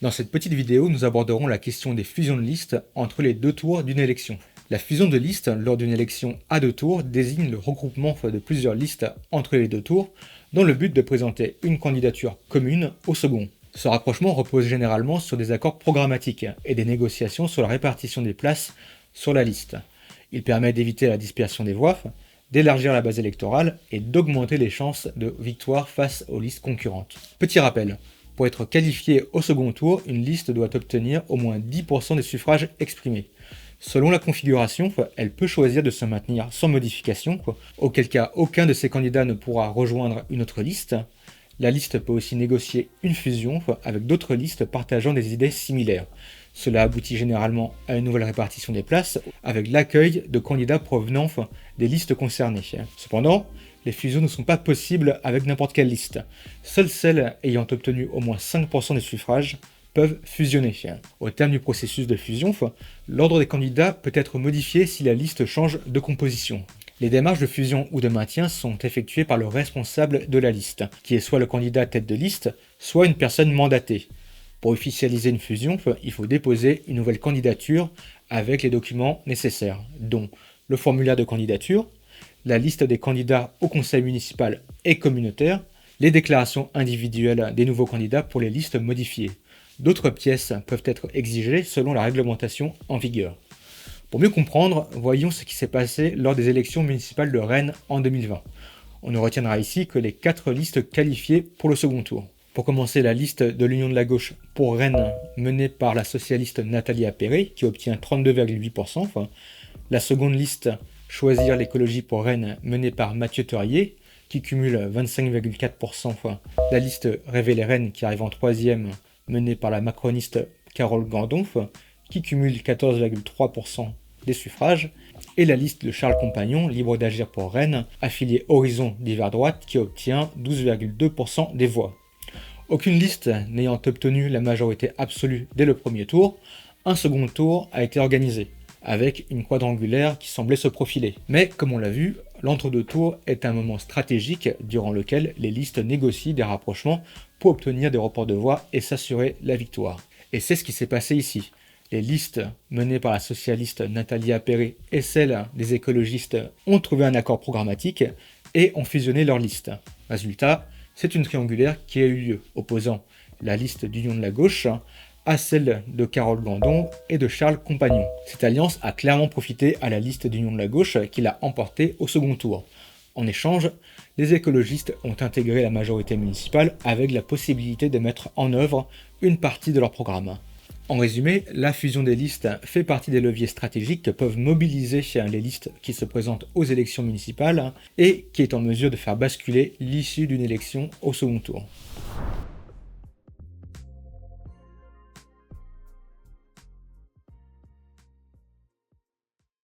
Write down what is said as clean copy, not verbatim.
Dans cette petite vidéo, nous aborderons la question des fusions de listes entre les deux tours d'une élection. La fusion de listes lors d'une élection à deux tours désigne le regroupement de plusieurs listes entre les deux tours dans le but de présenter une candidature commune au second. Ce rapprochement repose généralement sur des accords programmatiques et des négociations sur la répartition des places sur la liste. Il permet d'éviter la dispersion des voix, d'élargir la base électorale et d'augmenter les chances de victoire face aux listes concurrentes. Petit rappel, pour être qualifié au second tour, une liste doit obtenir au moins 10% des suffrages exprimés. Selon la configuration, elle peut choisir de se maintenir sans modification, auquel cas aucun de ses candidats ne pourra rejoindre une autre liste. La liste peut aussi négocier une fusion avec d'autres listes partageant des idées similaires. Cela aboutit généralement à une nouvelle répartition des places avec l'accueil de candidats provenant des listes concernées. Cependant, les fusions ne sont pas possibles avec n'importe quelle liste. Seules celles ayant obtenu au moins 5% des suffrages peuvent fusionner. Au terme du processus de fusion, l'ordre des candidats peut être modifié si la liste change de composition. Les démarches de fusion ou de maintien sont effectuées par le responsable de la liste, qui est soit le candidat tête de liste, soit une personne mandatée. Pour officialiser une fusion, il faut déposer une nouvelle candidature avec les documents nécessaires, dont le formulaire de candidature, la liste des candidats au conseil municipal et communautaire, les déclarations individuelles des nouveaux candidats pour les listes modifiées. D'autres pièces peuvent être exigées selon la réglementation en vigueur. Pour mieux comprendre, voyons ce qui s'est passé lors des élections municipales de Rennes en 2020. On ne retiendra ici que les 4 listes qualifiées pour le second tour. Pour commencer, la liste de l'Union de la gauche pour Rennes, menée par la socialiste Nathalie Appéré, qui obtient 32,8%. La seconde liste, Choisir l'écologie pour Rennes, menée par Mathieu Teurier, qui cumule 25,4%. La liste Révéler Rennes, qui arrive en troisième, menée par la macroniste Carole Gandon, qui cumule 14,3% des suffrages. Et la liste de Charles Compagnon, libre d'agir pour Rennes, affiliée Horizon d'hiver droite, qui obtient 12,2% des voix. Aucune liste n'ayant obtenu la majorité absolue dès le premier tour, un second tour a été organisé, avec une quadrangulaire qui semblait se profiler. Mais comme on l'a vu, l'entre-deux tours est un moment stratégique durant lequel les listes négocient des rapprochements pour obtenir des reports de voix et s'assurer la victoire. Et c'est ce qui s'est passé ici. Les listes menées par la socialiste Nathalie Appéré et celles des écologistes ont trouvé un accord programmatique et ont fusionné leurs listes. Résultat, c'est une triangulaire qui a eu lieu, opposant la liste d'Union de la gauche à celle de Carole Gandon et de Charles Compagnon. Cette alliance a clairement profité à la liste d'Union de la gauche qui l'a emportée au second tour. En échange, les écologistes ont intégré la majorité municipale avec la possibilité de mettre en œuvre une partie de leur programme. En résumé, la fusion des listes fait partie des leviers stratégiques que peuvent mobiliser les listes qui se présentent aux élections municipales et qui est en mesure de faire basculer l'issue d'une élection au second tour.